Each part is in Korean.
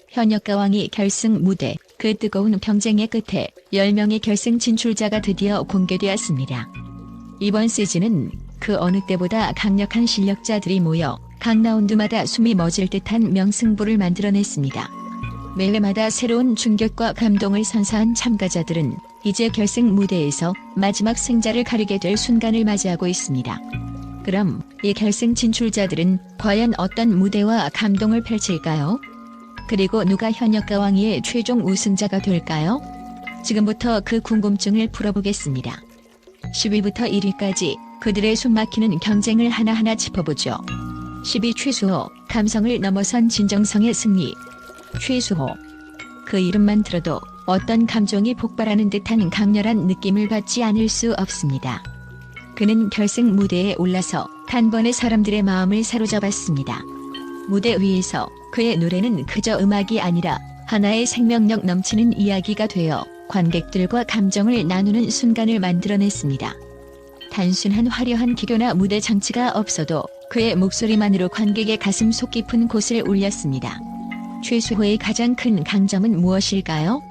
현역가왕이 결승 무대, 그 뜨거운 경쟁의 끝에 10명의 결승 진출자가 드디어 공개되었습니다. 이번 시즌은 그 어느 때보다 강력한 실력자들이 모여 각 라운드마다 숨이 멎을 듯한 명승부를 만들어냈습니다. 매회마다 새로운 충격과 감동을 선사한 참가자들은 이제 결승 무대에서 마지막 승자를 가리게 될 순간을 맞이하고 있습니다. 그럼 이 결승 진출자들은 과연 어떤 무대와 감동을 펼칠까요? 그리고 누가 현역가왕의 최종 우승자가 될까요? 지금부터 그 궁금증을 풀어보겠습니다. 10위부터 1위까지 그들의 숨막히는 경쟁을 하나하나 짚어보죠. 10위 최수호, 감성을 넘어선 진정성의 승리. 최수호. 그 이름만 들어도 어떤 감정이 폭발하는 듯한 강렬한 느낌을 받지 않을 수 없습니다. 그는 결승 무대에 올라서 단번에 사람들의 마음을 사로잡았습니다. 무대 위에서 그의 노래는 그저 음악이 아니라 하나의 생명력 넘치는 이야기가 되어 관객들과 감정을 나누는 순간을 만들어냈습니다. 단순한 화려한 기교나 무대 장치가 없어도 그의 목소리만으로 관객의 가슴 속 깊은 곳을 울렸습니다. 최수호의 가장 큰 강점은 무엇일까요?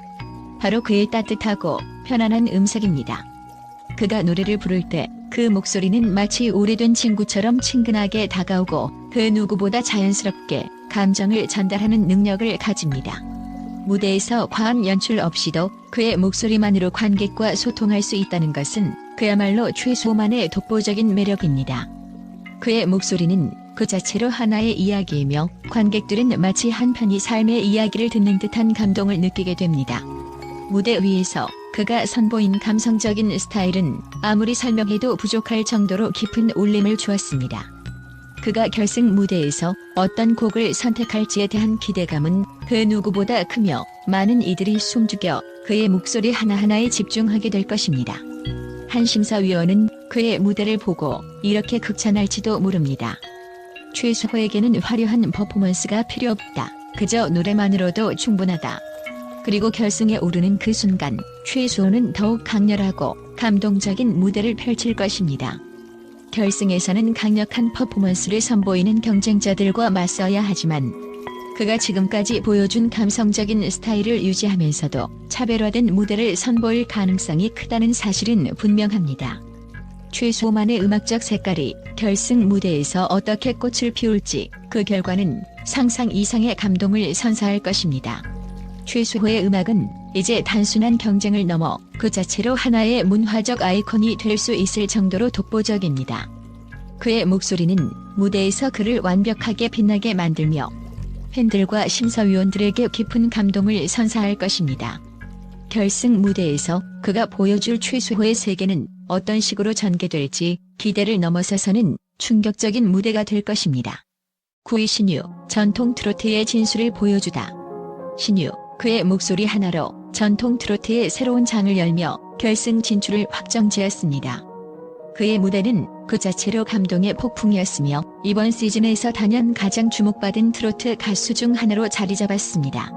바로 그의 따뜻하고 편안한 음색입니다. 그가 노래를 부를 때 그 목소리는 마치 오래된 친구처럼 친근하게 다가오고 그 누구보다 자연스럽게 감정을 전달하는 능력을 가집니다. 무대에서 과한 연출 없이도 그의 목소리만으로 관객과 소통할 수 있다는 것은 그야말로 최수호만의 독보적인 매력입니다. 그의 목소리는 그 자체로 하나의 이야기이며 관객들은 마치 한편의 삶의 이야기를 듣는 듯한 감동을 느끼게 됩니다. 무대 위에서 그가 선보인 감성적인 스타일은 아무리 설명해도 부족할 정도로 깊은 울림을 주었습니다. 그가 결승 무대에서 어떤 곡을 선택할지에 대한 기대감은 그 누구보다 크며 많은 이들이 숨죽여 그의 목소리 하나하나에 집중하게 될 것입니다. 한 심사위원은 그의 무대를 보고 이렇게 극찬할지도 모릅니다. 최수호에게는 화려한 퍼포먼스가 필요 없다. 그저 노래만으로도 충분하다. 그리고 결승에 오르는 그 순간 최수호는 더욱 강렬하고 감동적인 무대를 펼칠 것입니다. 결승에서는 강력한 퍼포먼스를 선보이는 경쟁자들과 맞서야 하지만 그가 지금까지 보여준 감성적인 스타일을 유지하면서도 차별화된 무대를 선보일 가능성이 크다는 사실은 분명합니다. 최수호만의 음악적 색깔이 결승 무대에서 어떻게 꽃을 피울지 그 결과는 상상 이상의 감동을 선사할 것입니다. 최수호의 음악은 이제 단순한 경쟁을 넘어 그 자체로 하나의 문화적 아이콘이 될 수 있을 정도로 독보적입니다. 그의 목소리는 무대에서 그를 완벽하게 빛나게 만들며 팬들과 심사위원들에게 깊은 감동을 선사할 것입니다. 결승 무대에서 그가 보여줄 최수호의 세계는 어떤 식으로 전개될지 기대를 넘어서서는 충격적인 무대가 될 것입니다. 9위 신유, 전통 트로트의 진수를 보여주다. 신유, 그의 목소리 하나로 전통 트로트의 새로운 장을 열며 결승 진출을 확정지었습니다. 그의 무대는 그 자체로 감동의 폭풍이었으며 이번 시즌에서 단연 가장 주목받은 트로트 가수 중 하나로 자리 잡았습니다.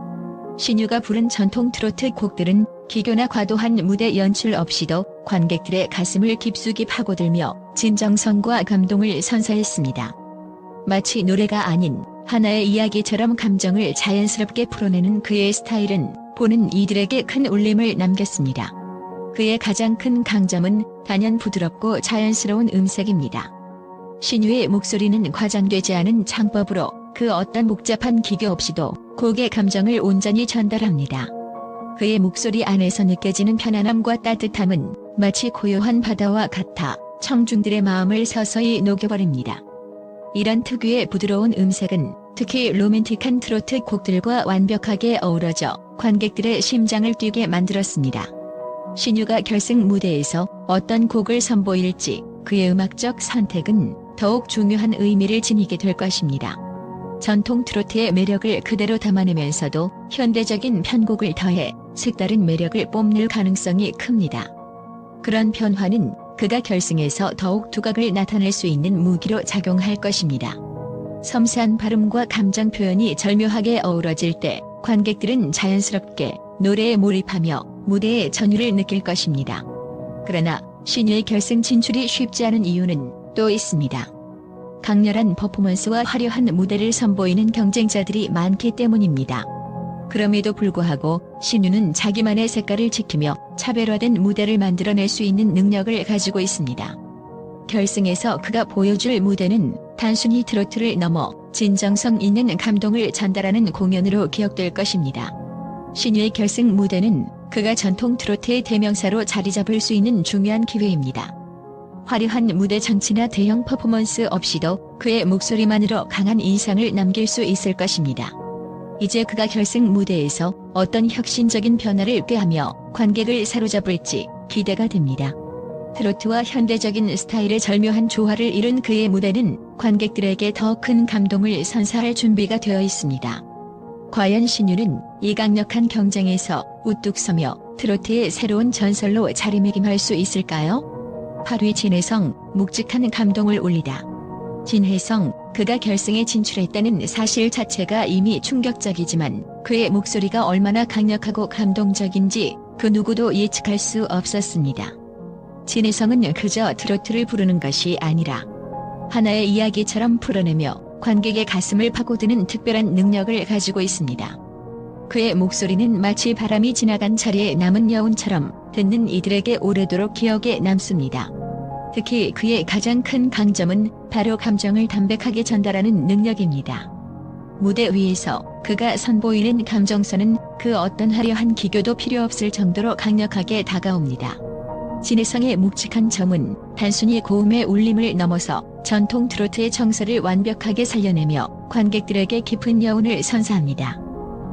신유가 부른 전통 트로트 곡들은 기교나 과도한 무대 연출 없이도 관객들의 가슴을 깊숙이 파고들며 진정성과 감동을 선사했습니다. 마치 노래가 아닌 하나의 이야기처럼 감정을 자연스럽게 풀어내는 그의 스타일은 보는 이들에게 큰 울림을 남겼습니다. 그의 가장 큰 강점은 단연 부드럽고 자연스러운 음색입니다. 신유의 목소리는 과장되지 않은 창법으로 그 어떤 복잡한 기교 없이도 곡의 감정을 온전히 전달합니다. 그의 목소리 안에서 느껴지는 편안함과 따뜻함은 마치 고요한 바다와 같아 청중들의 마음을 서서히 녹여버립니다. 이런 특유의 부드러운 음색은 특히 로맨틱한 트로트 곡들과 완벽하게 어우러져 관객들의 심장을 뛰게 만들었습니다. 신유가 결승 무대에서 어떤 곡을 선보일지 그의 음악적 선택은 더욱 중요한 의미를 지니게 될 것입니다. 전통 트로트의 매력을 그대로 담아내면서도 현대적인 편곡을 더해 색다른 매력을 뽐낼 가능성이 큽니다. 그런 변화는 그가 결승에서 더욱 두각을 나타낼 수 있는 무기로 작용할 것입니다. 섬세한 발음과 감정 표현이 절묘하게 어우러질 때 관객들은 자연스럽게 노래에 몰입하며 무대의 전율을 느낄 것입니다. 그러나 신유의 결승 진출이 쉽지 않은 이유는 또 있습니다. 강렬한 퍼포먼스와 화려한 무대를 선보이는 경쟁자들이 많기 때문입니다. 그럼에도 불구하고 신유는 자기만의 색깔을 지키며 차별화된 무대를 만들어낼 수 있는 능력을 가지고 있습니다. 결승에서 그가 보여줄 무대는 단순히 트로트를 넘어 진정성 있는 감동을 전달하는 공연으로 기억될 것입니다. 신유의 결승 무대는 그가 전통 트로트의 대명사로 자리 잡을 수 있는 중요한 기회입니다. 화려한 무대 장치나 대형 퍼포먼스 없이도 그의 목소리만으로 강한 인상을 남길 수 있을 것입니다. 이제 그가 결승 무대에서 어떤 혁신적인 변화를 꾀하며 관객을 사로잡을지 기대가 됩니다. 트로트와 현대적인 스타일의 절묘한 조화를 이룬 그의 무대는 관객들에게 더 큰 감동을 선사할 준비가 되어 있습니다. 과연 신유는 이 강력한 경쟁에서 우뚝 서며 트로트의 새로운 전설로 자리매김할 수 있을까요? 8위 진혜성, 묵직한 감동을 울리다. 진혜성, 그가 결승에 진출했다는 사실 자체가 이미 충격적이지만 그의 목소리가 얼마나 강력하고 감동적인지 그 누구도 예측할 수 없었습니다. 진혜성은 그저 트로트를 부르는 것이 아니라 하나의 이야기처럼 풀어내며 관객의 가슴을 파고드는 특별한 능력을 가지고 있습니다. 그의 목소리는 마치 바람이 지나간 자리에 남은 여운처럼 듣는 이들에게 오래도록 기억에 남습니다. 특히 그의 가장 큰 강점은 바로 감정을 담백하게 전달하는 능력입니다. 무대 위에서 그가 선보이는 감정선은 그 어떤 화려한 기교도 필요 없을 정도로 강력하게 다가옵니다. 진혜성의 묵직한 점은 단순히 고음의 울림을 넘어서 전통 트로트의 정서를 완벽하게 살려내며 관객들에게 깊은 여운을 선사합니다.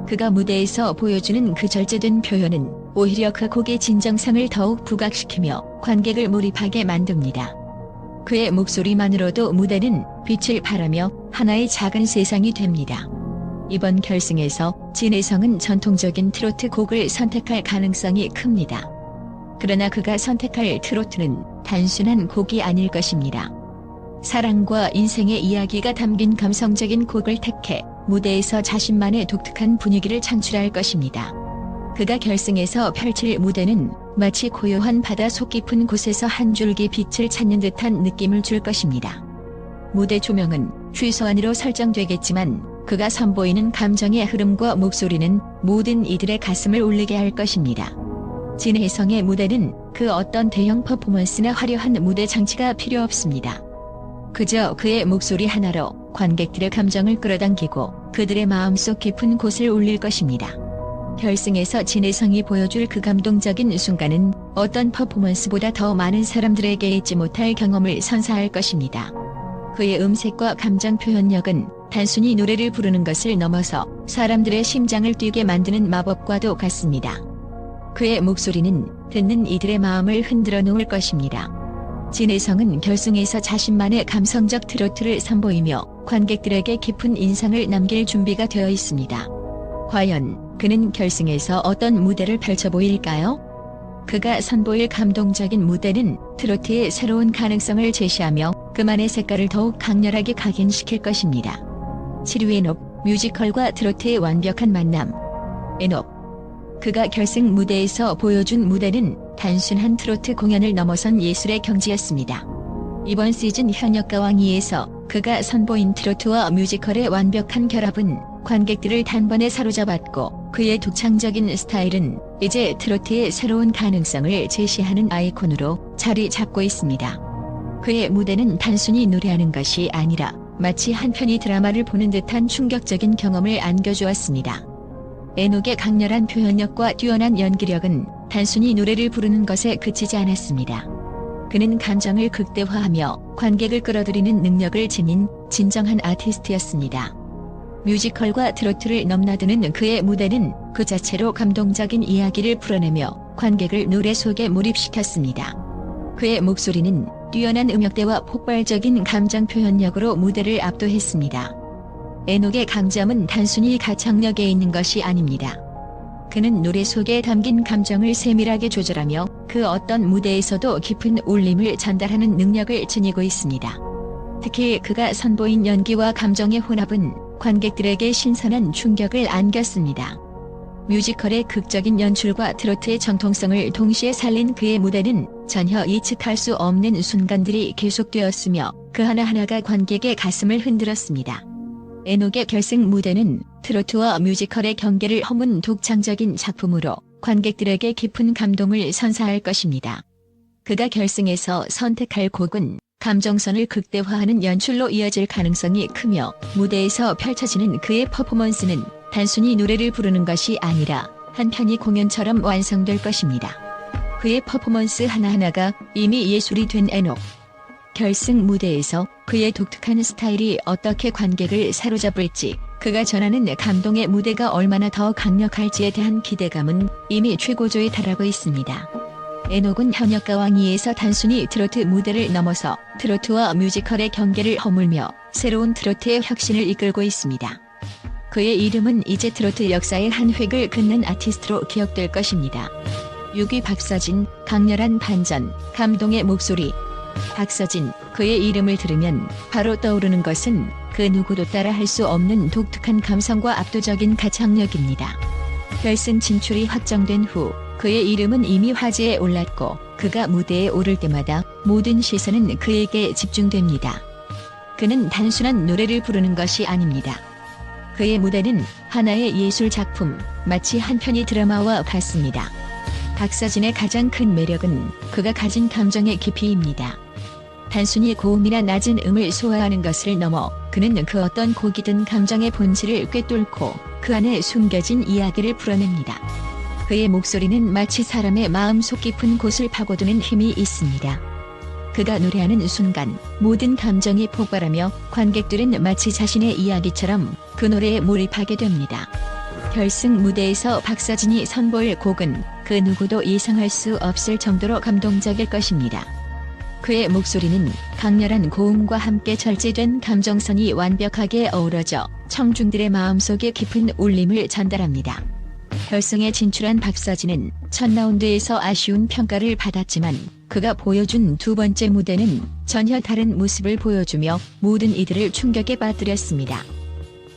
그가 무대에서 보여주는 그 절제된 표현은 오히려 그 곡의 진정성을 더욱 부각시키며 관객을 몰입하게 만듭니다. 그의 목소리만으로도 무대는 빛을 발하며 하나의 작은 세상이 됩니다. 이번 결승에서 진혜성은 전통적인 트로트 곡을 선택할 가능성이 큽니다. 그러나 그가 선택할 트로트는 단순한 곡이 아닐 것입니다. 사랑과 인생의 이야기가 담긴 감성적인 곡을 택해 무대에서 자신만의 독특한 분위기를 창출할 것입니다. 그가 결승에서 펼칠 무대는 마치 고요한 바다 속 깊은 곳에서 한 줄기 빛을 찾는 듯한 느낌을 줄 것입니다. 무대 조명은 최소한으로 설정되겠지만 그가 선보이는 감정의 흐름과 목소리는 모든 이들의 가슴을 울리게 할 것입니다. 진혜성의 무대는 그 어떤 대형 퍼포먼스나 화려한 무대 장치가 필요 없습니다. 그저 그의 목소리 하나로 관객들의 감정을 끌어당기고 그들의 마음속 깊은 곳을 울릴 것입니다. 결승에서 진혜성이 보여줄 그 감동적인 순간은 어떤 퍼포먼스보다 더 많은 사람들에게 잊지 못할 경험을 선사할 것입니다. 그의 음색과 감정 표현력은 단순히 노래를 부르는 것을 넘어서 사람들의 심장을 뛰게 만드는 마법과도 같습니다. 그의 목소리는 듣는 이들의 마음을 흔들어 놓을 것입니다. 진혜성은 결승에서 자신만의 감성적 트로트를 선보이며 관객들에게 깊은 인상을 남길 준비가 되어 있습니다. 과연 그는 결승에서 어떤 무대를 펼쳐 보일까요? 그가 선보일 감동적인 무대는 트로트의 새로운 가능성을 제시하며 그만의 색깔을 더욱 강렬하게 각인시킬 것입니다. 7위 엔옵, 뮤지컬과 트로트의 완벽한 만남. 엔옵. 그가 결승 무대에서 보여준 무대는 단순한 트로트 공연을 넘어선 예술의 경지였습니다. 이번 시즌 현역가왕2에서 그가 선보인 트로트와 뮤지컬의 완벽한 결합은 관객들을 단번에 사로잡았고 그의 독창적인 스타일은 이제 트로트의 새로운 가능성을 제시하는 아이콘으로 자리 잡고 있습니다. 그의 무대는 단순히 노래하는 것이 아니라 마치 한 편의 드라마를 보는 듯한 충격적인 경험을 안겨주었습니다. 에녹의 강렬한 표현력과 뛰어난 연기력은 단순히 노래를 부르는 것에 그치지 않았습니다. 그는 감정을 극대화하며 관객을 끌어들이는 능력을 지닌 진정한 아티스트였습니다. 뮤지컬과 트로트를 넘나드는 그의 무대는 그 자체로 감동적인 이야기를 풀어내며 관객을 노래 속에 몰입시켰습니다. 그의 목소리는 뛰어난 음역대와 폭발적인 감정 표현력으로 무대를 압도했습니다. 에녹의 강점은 단순히 가창력에 있는 것이 아닙니다. 그는 노래 속에 담긴 감정을 세밀하게 조절하며 그 어떤 무대에서도 깊은 울림을 전달하는 능력을 지니고 있습니다. 특히 그가 선보인 연기와 감정의 혼합은 관객들에게 신선한 충격을 안겼습니다. 뮤지컬의 극적인 연출과 트로트의 정통성을 동시에 살린 그의 무대는 전혀 예측할 수 없는 순간들이 계속되었으며 그 하나하나가 관객의 가슴을 흔들었습니다. 에녹의 결승 무대는 트로트와 뮤지컬의 경계를 허문 독창적인 작품으로 관객들에게 깊은 감동을 선사할 것입니다. 그가 결승에서 선택할 곡은 감정선을 극대화하는 연출로 이어질 가능성이 크며 무대에서 펼쳐지는 그의 퍼포먼스는 단순히 노래를 부르는 것이 아니라 한 편의 공연처럼 완성될 것입니다. 그의 퍼포먼스 하나하나가 이미 예술이 된 에녹. 결승 무대에서 그의 독특한 스타일이 어떻게 관객을 사로잡을지, 그가 전하는 감동의 무대가 얼마나 더 강력할지에 대한 기대감은 이미 최고조에 달하고 있습니다. 에녹은 현역과 왕위에서 단순히 트로트 무대를 넘어서 트로트와 뮤지컬의 경계를 허물며 새로운 트로트의 혁신을 이끌고 있습니다. 그의 이름은 이제 트로트 역사의 한 획을 긋는 아티스트로 기억될 것입니다. 6위 박서진, 강렬한 반전, 감동의 목소리. 박서진, 그의 이름을 들으면 바로 떠오르는 것은 그 누구도 따라할 수 없는 독특한 감성과 압도적인 가창력입니다. 결승 진출이 확정된 후 그의 이름은 이미 화제에 올랐고 그가 무대에 오를 때마다 모든 시선은 그에게 집중됩니다. 그는 단순한 노래를 부르는 것이 아닙니다. 그의 무대는 하나의 예술 작품, 마치 한 편의 드라마와 같습니다. 박서진의 가장 큰 매력은 그가 가진 감정의 깊이입니다. 단순히 고음이나 낮은 음을 소화하는 것을 넘어 그는 그 어떤 곡이든 감정의 본질을 꿰뚫고 그 안에 숨겨진 이야기를 풀어냅니다. 그의 목소리는 마치 사람의 마음속 깊은 곳을 파고드는 힘이 있습니다. 그가 노래하는 순간 모든 감정이 폭발하며 관객들은 마치 자신의 이야기처럼 그 노래에 몰입하게 됩니다. 결승 무대에서 박서진이 선보일 곡은 그 누구도 예상할 수 없을 정도로 감동적일 것입니다. 그의 목소리는 강렬한 고음과 함께 절제된 감정선이 완벽하게 어우러져 청중들의 마음속에 깊은 울림을 전달합니다. 결승에 진출한 박서진은 첫 라운드에서 아쉬운 평가를 받았지만 그가 보여준 두 번째 무대는 전혀 다른 모습을 보여주며 모든 이들을 충격에 빠뜨렸습니다.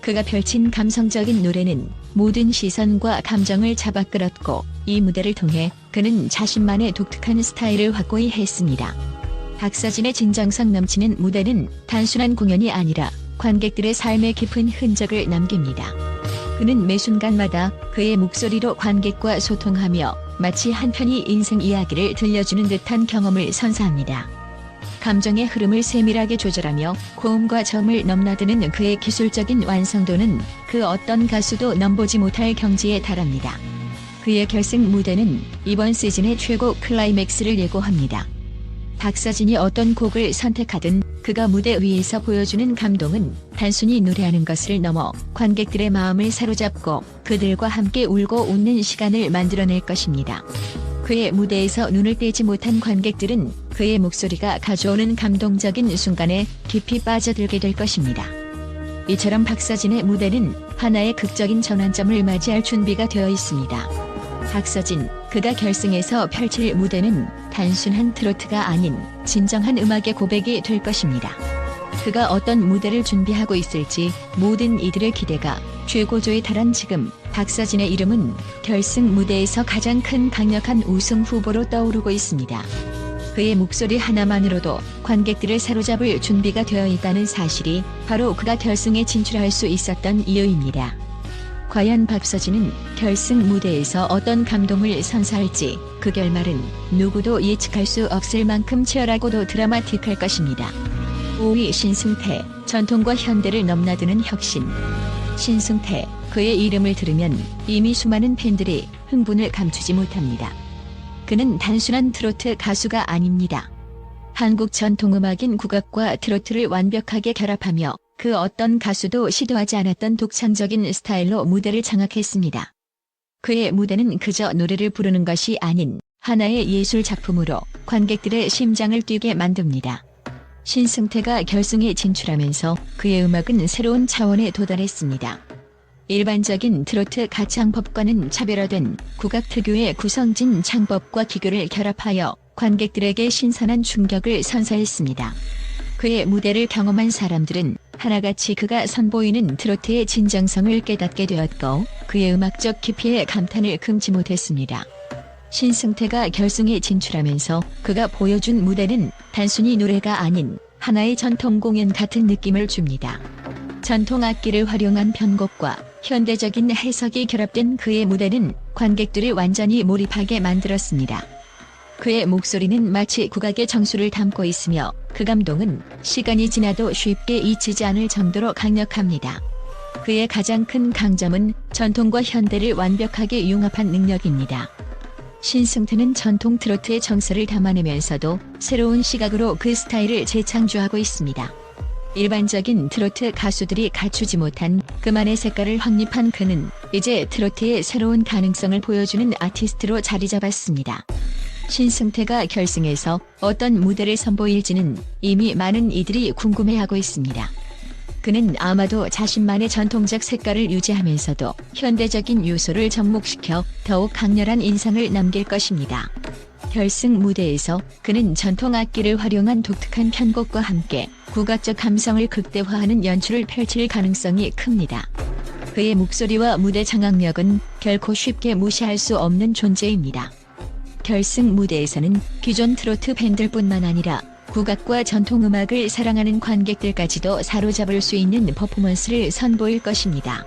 그가 펼친 감성적인 노래는 모든 시선과 감정을 잡아끌었고 이 무대를 통해 그는 자신만의 독특한 스타일을 확고히 했습니다. 박서진의 진정성 넘치는 무대는 단순한 공연이 아니라 관객들의 삶에 깊은 흔적을 남깁니다. 그는 매 순간마다 그의 목소리로 관객과 소통하며 마치 한 편의 인생 이야기를 들려주는 듯한 경험을 선사합니다. 감정의 흐름을 세밀하게 조절하며 고음과 저음을 넘나드는 그의 기술적인 완성도는 그 어떤 가수도 넘보지 못할 경지에 달합니다. 그의 결승 무대는 이번 시즌의 최고 클라이맥스를 예고합니다. 박서진이 어떤 곡을 선택하든 그가 무대 위에서 보여주는 감동은 단순히 노래하는 것을 넘어 관객들의 마음을 사로잡고 그들과 함께 울고 웃는 시간을 만들어낼 것입니다. 그의 무대에서 눈을 떼지 못한 관객들은 그의 목소리가 가져오는 감동적인 순간에 깊이 빠져들게 될 것입니다. 이처럼 박서진의 무대는 하나의 극적인 전환점을 맞이할 준비가 되어 있습니다. 박서진, 그가 결승에서 펼칠 무대는 단순한 트로트가 아닌 진정한 음악의 고백이 될 것입니다. 그가 어떤 무대를 준비하고 있을지 모든 이들의 기대가 최고조에 달한 지금 박서진의 이름은 결승 무대에서 가장 큰 강력한 우승 후보로 떠오르고 있습니다. 그의 목소리 하나만으로도 관객들을 사로잡을 준비가 되어 있다는 사실이 바로 그가 결승에 진출할 수 있었던 이유입니다. 과연 박서진은 결승 무대에서 어떤 감동을 선사할지 그 결말은 누구도 예측할 수 없을 만큼 치열하고도 드라마틱할 것입니다. 5위 신승태, 전통과 현대를 넘나드는 혁신. 신승태, 그의 이름을 들으면 이미 수많은 팬들이 흥분을 감추지 못합니다. 그는 단순한 트로트 가수가 아닙니다. 한국 전통음악인 국악과 트로트를 완벽하게 결합하며 그 어떤 가수도 시도하지 않았던 독창적인 스타일로 무대를 장악했습니다. 그의 무대는 그저 노래를 부르는 것이 아닌 하나의 예술 작품으로 관객들의 심장을 뛰게 만듭니다. 신승태가 결승에 진출하면서 그의 음악은 새로운 차원에 도달했습니다. 일반적인 트로트 가창법과는 차별화된 국악 특유의 구성진 창법과 기교를 결합하여 관객들에게 신선한 충격을 선사했습니다. 그의 무대를 경험한 사람들은 하나같이 그가 선보이는 트로트의 진정성을 깨닫게 되었고 그의 음악적 깊이에 감탄을 금치 못했습니다. 신승태가 결승에 진출하면서 그가 보여준 무대는 단순히 노래가 아닌 하나의 전통 공연 같은 느낌을 줍니다. 전통 악기를 활용한 편곡과 현대적인 해석이 결합된 그의 무대는 관객들을 완전히 몰입하게 만들었습니다. 그의 목소리는 마치 국악의 정수를 담고 있으며 그 감동은 시간이 지나도 쉽게 잊히지 않을 정도로 강력합니다. 그의 가장 큰 강점은 전통과 현대를 완벽하게 융합한 능력입니다. 신승태는 전통 트로트의 정서를 담아내면서도 새로운 시각으로 그 스타일을 재창조하고 있습니다. 일반적인 트로트 가수들이 갖추지 못한 그만의 색깔을 확립한 그는 이제 트로트의 새로운 가능성을 보여주는 아티스트로 자리 잡았습니다. 신승태가 결승에서 어떤 무대를 선보일지는 이미 많은 이들이 궁금해하고 있습니다. 그는 아마도 자신만의 전통적 색깔을 유지하면서도 현대적인 요소를 접목시켜 더욱 강렬한 인상을 남길 것입니다. 결승 무대에서 그는 전통 악기를 활용한 독특한 편곡과 함께 국악적 감성을 극대화하는 연출을 펼칠 가능성이 큽니다. 그의 목소리와 무대 장악력은 결코 쉽게 무시할 수 없는 존재입니다. 결승 무대에서는 기존 트로트 팬들뿐만 아니라 국악과 전통음악을 사랑하는 관객들까지도 사로잡을 수 있는 퍼포먼스를 선보일 것입니다.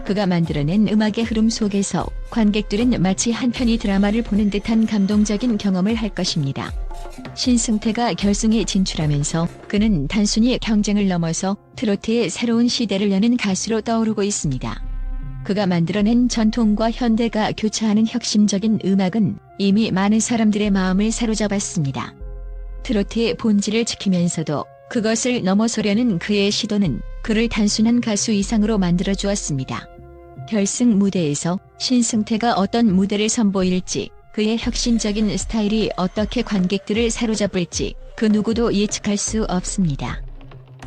그가 만들어낸 음악의 흐름 속에서 관객들은 마치 한 편의 드라마를 보는 듯한 감동적인 경험을 할 것입니다. 신승태가 결승에 진출하면서 그는 단순히 경쟁을 넘어서 트로트의 새로운 시대를 여는 가수로 떠오르고 있습니다. 그가 만들어낸 전통과 현대가 교차하는 혁신적인 음악은 이미 많은 사람들의 마음을 사로잡았습니다. 트로트의 본질을 지키면서도 그것을 넘어서려는 그의 시도는 그를 단순한 가수 이상으로 만들어주었습니다. 결승 무대에서 신승태가 어떤 무대를 선보일지, 그의 혁신적인 스타일이 어떻게 관객들을 사로잡을지 그 누구도 예측할 수 없습니다.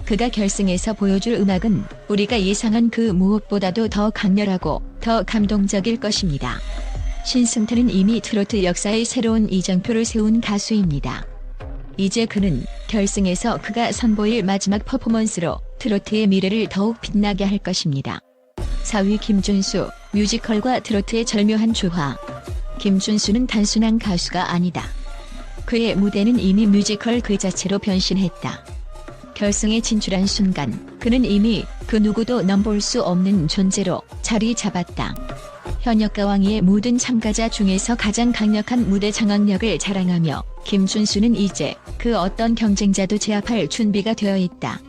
그가 결승에서 보여줄 음악은 우리가 예상한 그 무엇보다도 더 강렬하고 더 감동적일 것입니다. 신승태는 이미 트로트 역사의 새로운 이정표를 세운 가수입니다. 이제 그는 결승에서 그가 선보일 마지막 퍼포먼스로 트로트의 미래를 더욱 빛나게 할 것입니다. 4위 김준수, 뮤지컬과 트로트의 절묘한 조화. 김준수는 단순한 가수가 아니다. 그의 무대는 이미 뮤지컬 그 자체로 변신했다. 결승에 진출한 순간 그는 이미 그 누구도 넘볼 수 없는 존재로 자리 잡았다. 현역 가왕이의 모든 참가자 중에서 가장 강력한 무대 장악력을 자랑하며 김준수는 이제 그 어떤 경쟁자도 제압할 준비가 되어 있다.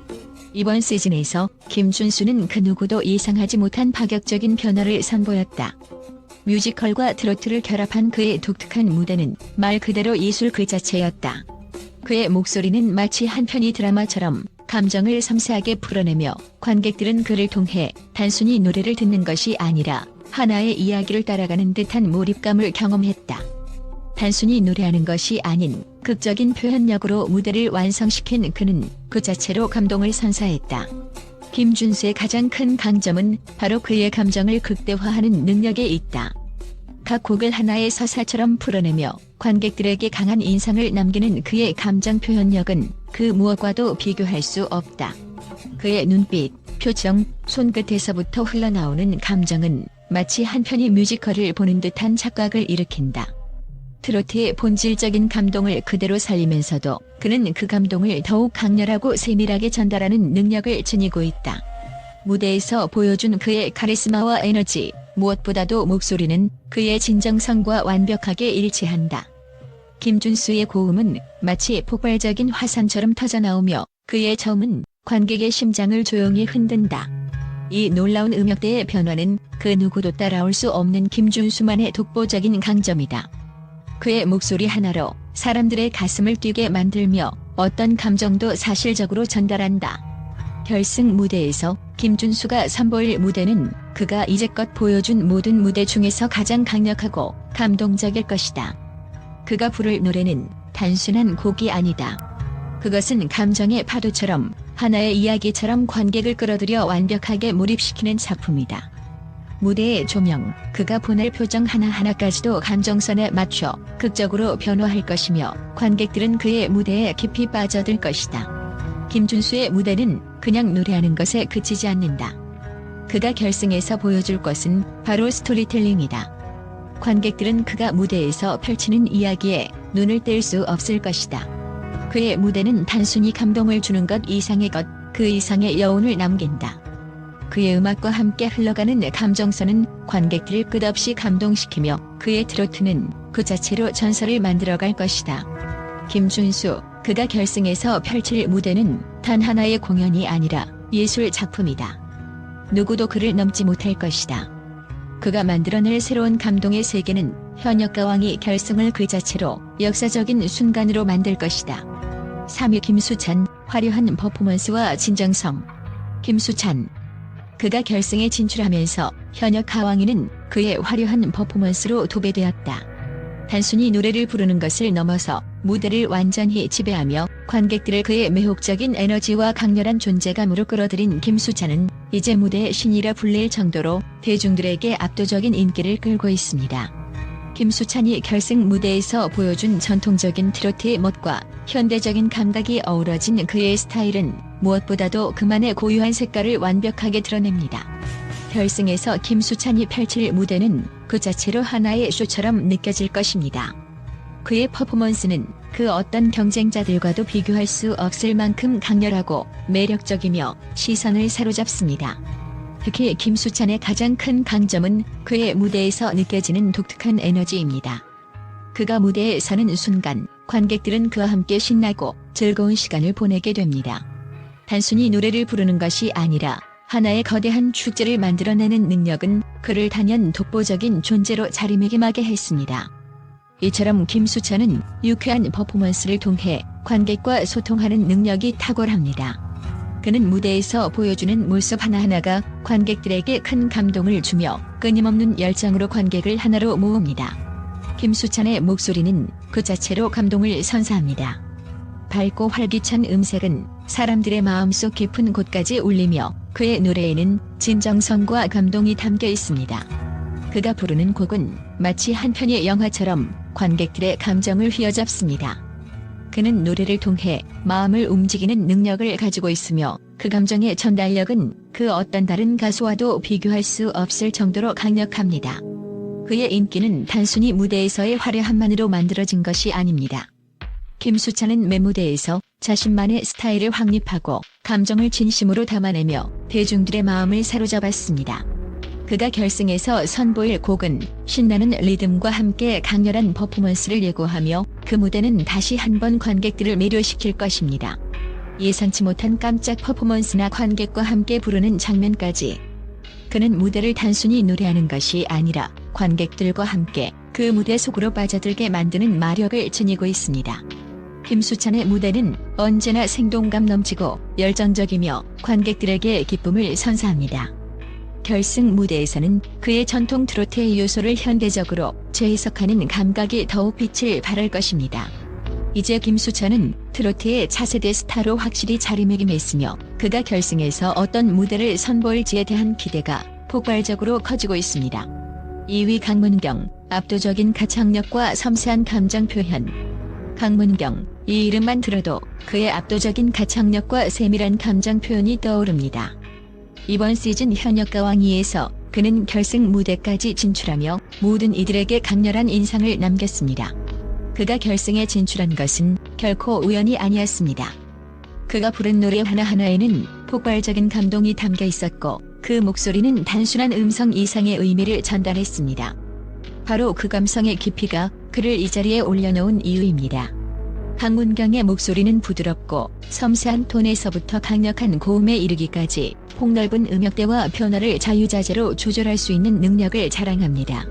이번 시즌에서 김준수는 그 누구도 예상하지 못한 파격적인 변화를 선보였다. 뮤지컬과 트로트를 결합한 그의 독특한 무대는 말 그대로 예술 그 자체였다. 그의 목소리는 마치 한 편의 드라마처럼 감정을 섬세하게 풀어내며 관객들은 그를 통해 단순히 노래를 듣는 것이 아니라 하나의 이야기를 따라가는 듯한 몰입감을 경험했다. 단순히 노래하는 것이 아닌 극적인 표현력으로 무대를 완성시킨 그는 그 자체로 감동을 선사했다. 김준수의 가장 큰 강점은 바로 그의 감정을 극대화하는 능력에 있다. 각 곡을 하나의 서사처럼 풀어내며 관객들에게 강한 인상을 남기는 그의 감정 표현력은 그 무엇과도 비교할 수 없다. 그의 눈빛, 표정, 손끝에서부터 흘러나오는 감정은 마치 한 편의 뮤지컬을 보는 듯한 착각을 일으킨다. 트로트의 본질적인 감동을 그대로 살리면서도 그는 그 감동을 더욱 강렬하고 세밀하게 전달하는 능력을 지니고 있다. 무대에서 보여준 그의 카리스마와 에너지, 무엇보다도 목소리는 그의 진정성과 완벽하게 일치한다. 김준수의 고음은 마치 폭발적인 화산처럼 터져나오며 그의 저음은 관객의 심장을 조용히 흔든다. 이 놀라운 음역대의 변화는 그 누구도 따라올 수 없는 김준수만의 독보적인 강점이다. 그의 목소리 하나로 사람들의 가슴을 뛰게 만들며 어떤 감정도 사실적으로 전달한다. 결승 무대에서 김준수가 선보일 무대는 그가 이제껏 보여준 모든 무대 중에서 가장 강력하고 감동적일 것이다. 그가 부를 노래는 단순한 곡이 아니다. 그것은 감정의 파도처럼 하나의 이야기처럼 관객을 끌어들여 완벽하게 몰입시키는 작품이다. 무대의 조명, 그가 보낼 표정 하나하나까지도 감정선에 맞춰 극적으로 변화할 것이며 관객들은 그의 무대에 깊이 빠져들 것이다. 김준수의 무대는 그냥 노래하는 것에 그치지 않는다. 그가 결승에서 보여줄 것은 바로 스토리텔링이다. 관객들은 그가 무대에서 펼치는 이야기에 눈을 뗄 수 없을 것이다. 그의 무대는 단순히 감동을 주는 것 이상의 것, 그 이상의 여운을 남긴다. 그의 음악과 함께 흘러가는 감정선은 관객들을 끝없이 감동시키며 그의 트로트는 그 자체로 전설을 만들어갈 것이다. 김준수, 그가 결승에서 펼칠 무대는 단 하나의 공연이 아니라 예술 작품이다. 누구도 그를 넘지 못할 것이다. 그가 만들어낼 새로운 감동의 세계는 현역가왕이 결승을 그 자체로 역사적인 순간으로 만들 것이다. 3위 김수찬, 화려한 퍼포먼스와 진정성. 김수찬, 그가 결승에 진출하면서 현역 가왕이는 그의 화려한 퍼포먼스로 도배되었다. 단순히 노래를 부르는 것을 넘어서 무대를 완전히 지배하며 관객들을 그의 매혹적인 에너지와 강렬한 존재감으로 끌어들인 김수찬은 이제 무대의 신이라 불릴 정도로 대중들에게 압도적인 인기를 끌고 있습니다. 김수찬이 결승 무대에서 보여준 전통적인 트로트의 멋과 현대적인 감각이 어우러진 그의 스타일은 무엇보다도 그만의 고유한 색깔을 완벽하게 드러냅니다. 결승에서 김수찬이 펼칠 무대는 그 자체로 하나의 쇼처럼 느껴질 것입니다. 그의 퍼포먼스는 그 어떤 경쟁자들과도 비교할 수 없을 만큼 강렬하고 매력적이며 시선을 사로잡습니다. 특히 김수찬의 가장 큰 강점은 그의 무대에서 느껴지는 독특한 에너지입니다. 그가 무대에 서는 순간 관객들은 그와 함께 신나고 즐거운 시간을 보내게 됩니다. 단순히 노래를 부르는 것이 아니라 하나의 거대한 축제를 만들어내는 능력은 그를 단연 독보적인 존재로 자리매김하게 했습니다. 이처럼 김수찬은 유쾌한 퍼포먼스를 통해 관객과 소통하는 능력이 탁월합니다. 그는 무대에서 보여주는 모습 하나하나가 관객들에게 큰 감동을 주며 끊임없는 열정으로 관객을 하나로 모읍니다. 김수찬의 목소리는 그 자체로 감동을 선사합니다. 밝고 활기찬 음색은 사람들의 마음속 깊은 곳까지 울리며 그의 노래에는 진정성과 감동이 담겨 있습니다. 그가 부르는 곡은 마치 한 편의 영화처럼 관객들의 감정을 휘어잡습니다. 그는 노래를 통해 마음을 움직이는 능력을 가지고 있으며 그 감정의 전달력은 그 어떤 다른 가수와도 비교할 수 없을 정도로 강력합니다. 그의 인기는 단순히 무대에서의 화려함만으로 만들어진 것이 아닙니다. 김수찬은 매 무대에서 자신만의 스타일을 확립하고 감정을 진심으로 담아내며 대중들의 마음을 사로잡았습니다. 그가 결승에서 선보일 곡은 신나는 리듬과 함께 강렬한 퍼포먼스를 예고하며 그 무대는 다시 한번 관객들을 매료시킬 것입니다. 예상치 못한 깜짝 퍼포먼스나 관객과 함께 부르는 장면까지. 그는 무대를 단순히 노래하는 것이 아니라 관객들과 함께 그 무대 속으로 빠져들게 만드는 마력을 지니고 있습니다. 김수찬의 무대는 언제나 생동감 넘치고 열정적이며 관객들에게 기쁨을 선사합니다. 결승 무대에서는 그의 전통 트로트의 요소를 현대적으로 재해석하는 감각이 더욱 빛을 발할 것입니다. 이제 김수찬은 트로트의 차세대 스타로 확실히 자리매김했으며 그가 결승에서 어떤 무대를 선보일지에 대한 기대가 폭발적으로 커지고 있습니다. 2위 강문경, 압도적인 가창력과 섬세한 감정 표현. 강문경, 이 이름만 들어도 그의 압도적인 가창력과 세밀한 감정 표현이 떠오릅니다. 이번 시즌 현역가왕이에서 그는 결승 무대까지 진출하며 모든 이들에게 강렬한 인상을 남겼습니다. 그가 결승에 진출한 것은 결코 우연이 아니었습니다. 그가 부른 노래 하나하나에는 폭발적인 감동이 담겨 있었고 그 목소리는 단순한 음성 이상의 의미를 전달했습니다. 바로 그 감성의 깊이가 그를 이 자리에 올려놓은 이유입니다. 강문경의 목소리는 부드럽고 섬세한 톤에서부터 강력한 고음에 이르기까지 폭넓은 음역대와 변화를 자유자재로 조절할 수 있는 능력을 자랑합니다.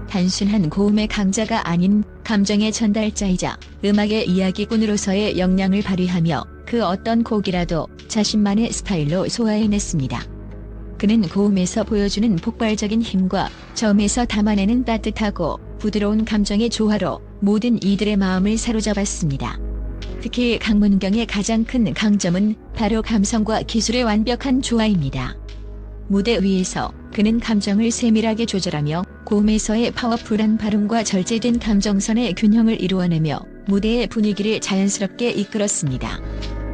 단순한 고음의 강자가 아닌 감정의 전달자이자 음악의 이야기꾼으로서의 역량을 발휘하며 그 어떤 곡이라도 자신만의 스타일로 소화해냈습니다. 그는 고음에서 보여주는 폭발적인 힘과 저음에서 담아내는 따뜻하고 부드러운 감정의 조화로 모든 이들의 마음을 사로잡았습니다. 특히 강문경의 가장 큰 강점은 바로 감성과 기술의 완벽한 조화입니다. 무대 위에서 그는 감정을 세밀하게 조절하며 고음에서의 파워풀한 발음과 절제된 감정선의 균형을 이루어내며 무대의 분위기를 자연스럽게 이끌었습니다.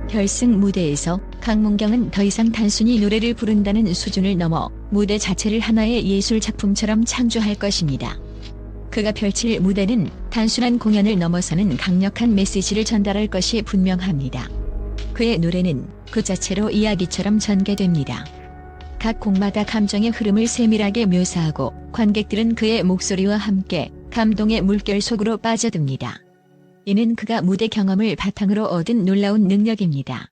결승 무대에서 강문경은 더 이상 단순히 노래를 부른다는 수준을 넘어 무대 자체를 하나의 예술 작품처럼 창조할 것입니다. 그가 펼칠 무대는 단순한 공연을 넘어서는 강력한 메시지를 전달할 것이 분명합니다. 그의 노래는 그 자체로 이야기처럼 전개됩니다. 각 곡마다 감정의 흐름을 세밀하게 묘사하고 관객들은 그의 목소리와 함께 감동의 물결 속으로 빠져듭니다. 이는 그가 무대 경험을 바탕으로 얻은 놀라운 능력입니다.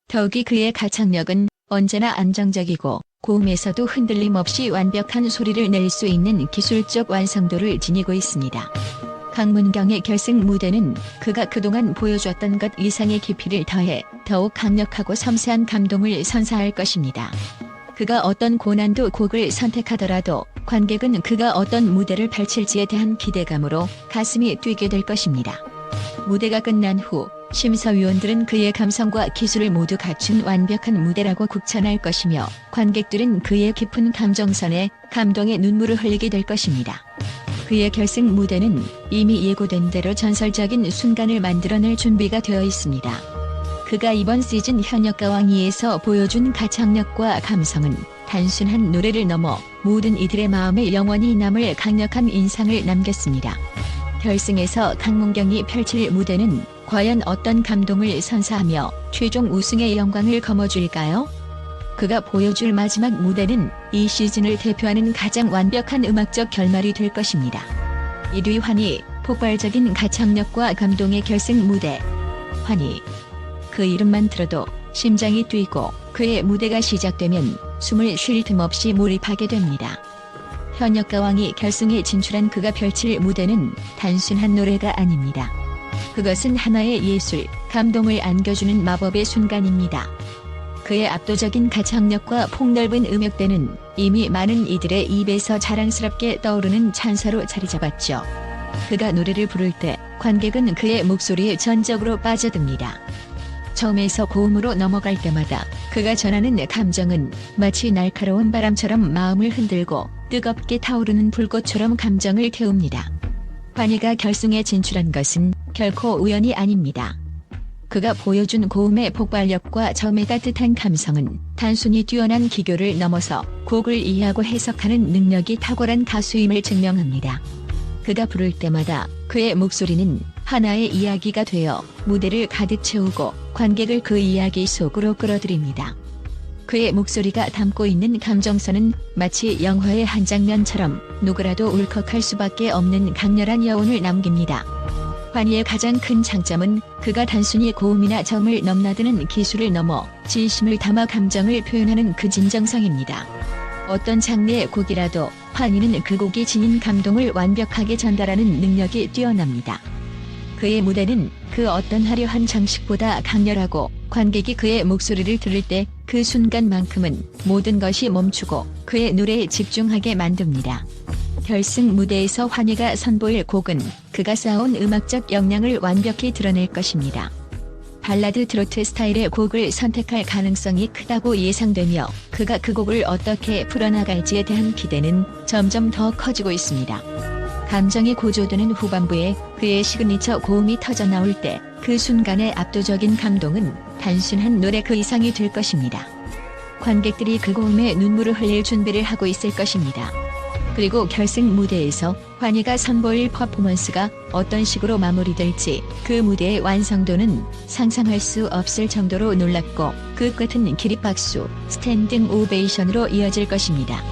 더욱이 그의 가창력은 언제나 안정적이고 고음에서도 흔들림 없이 완벽한 소리를 낼 수 있는 기술적 완성도를 지니고 있습니다. 강문경의 결승 무대는 그가 그동안 보여줬던 것 이상의 깊이를 더해 더욱 강력하고 섬세한 감동을 선사할 것입니다. 그가 어떤 고난도 곡을 선택하더라도 관객은 그가 어떤 무대를 펼칠지에 대한 기대감으로 가슴이 뛰게 될 것입니다. 무대가 끝난 후 심사위원들은 그의 감성과 기술을 모두 갖춘 완벽한 무대라고 극찬할 것이며 관객들은 그의 깊은 감정선에 감동의 눈물을 흘리게 될 것입니다. 그의 결승 무대는 이미 예고된 대로 전설적인 순간을 만들어낼 준비가 되어 있습니다. 그가 이번 시즌 현역가왕2에서 보여준 가창력과 감성은 단순한 노래를 넘어 모든 이들의 마음에 영원히 남을 강력한 인상을 남겼습니다. 결승에서 강문경이 펼칠 무대는 과연 어떤 감동을 선사하며 최종 우승의 영광을 거머쥘까요? 그가 보여줄 마지막 무대는 이 시즌을 대표하는 가장 완벽한 음악적 결말이 될 것입니다. 1위 환희, 폭발적인 가창력과 감동의 결승 무대. 환희. 그 이름만 들어도 심장이 뛰고 그의 무대가 시작되면 숨을 쉴 틈 없이 몰입하게 됩니다. 현역가왕이 결승에 진출한 그가 펼칠 무대는 단순한 노래가 아닙니다. 그것은 하나의 예술, 감동을 안겨주는 마법의 순간입니다. 그의 압도적인 가창력과 폭넓은 음역대는 이미 많은 이들의 입에서 자랑스럽게 떠오르는 찬사로 자리 잡았죠. 그가 노래를 부를 때 관객은 그의 목소리에 전적으로 빠져듭니다. 처음에서 고음으로 넘어갈 때마다 그가 전하는 감정은 마치 날카로운 바람처럼 마음을 흔들고 뜨겁게 타오르는 불꽃처럼 감정을 태웁니다. 환희가 결승에 진출한 것은 결코 우연이 아닙니다. 그가 보여준 고음의 폭발력과 저음의 따뜻한 감성은 단순히 뛰어난 기교를 넘어서 곡을 이해하고 해석하는 능력이 탁월한 가수임을 증명합니다. 그가 부를 때마다 그의 목소리는 하나의 이야기가 되어 무대를 가득 채우고 관객을 그 이야기 속으로 끌어들입니다. 그의 목소리가 담고 있는 감정선은 마치 영화의 한 장면처럼 누구라도 울컥할 수밖에 없는 강렬한 여운을 남깁니다. 환희의 가장 큰 장점은 그가 단순히 고음이나 저음을 넘나드는 기술을 넘어 진심을 담아 감정을 표현하는 그 진정성입니다. 어떤 장르의 곡이라도 환희는 그 곡이 지닌 감동을 완벽하게 전달하는 능력이 뛰어납니다. 그의 무대는 그 어떤 화려한 장식보다 강렬하고 관객이 그의 목소리를 들을 때 그 순간만큼은 모든 것이 멈추고 그의 노래에 집중하게 만듭니다. 결승 무대에서 환희가 선보일 곡은 그가 쌓아온 음악적 역량을 완벽히 드러낼 것입니다. 발라드 트로트 스타일의 곡을 선택할 가능성이 크다고 예상되며 그가 그 곡을 어떻게 풀어나갈지에 대한 기대는 점점 더 커지고 있습니다. 감정이 고조되는 후반부에 그의 시그니처 고음이 터져나올 때 그 순간의 압도적인 감동은 단순한 노래 그 이상이 될 것입니다. 관객들이 그 고음에 눈물을 흘릴 준비를 하고 있을 것입니다. 그리고 결승 무대에서 환희가 선보일 퍼포먼스가 어떤 식으로 마무리될지 그 무대의 완성도는 상상할 수 없을 정도로 놀랍고 그 끝은 기립박수, 스탠딩 오베이션으로 이어질 것입니다.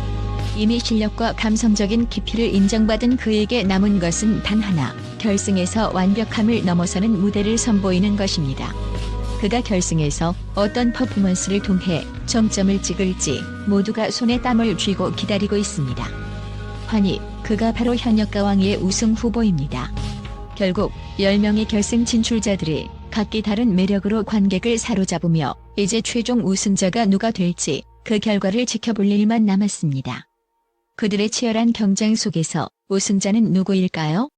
이미 실력과 감성적인 깊이를 인정받은 그에게 남은 것은 단 하나, 결승에서 완벽함을 넘어서는 무대를 선보이는 것입니다. 그가 결승에서 어떤 퍼포먼스를 통해 정점을 찍을지 모두가 손에 땀을 쥐고 기다리고 있습니다. 환희, 그가 바로 현역가왕의 우승 후보입니다. 결국 10명의 결승 진출자들이 각기 다른 매력으로 관객을 사로잡으며 이제 최종 우승자가 누가 될지 그 결과를 지켜볼 일만 남았습니다. 그들의 치열한 경쟁 속에서 우승자는 누구일까요?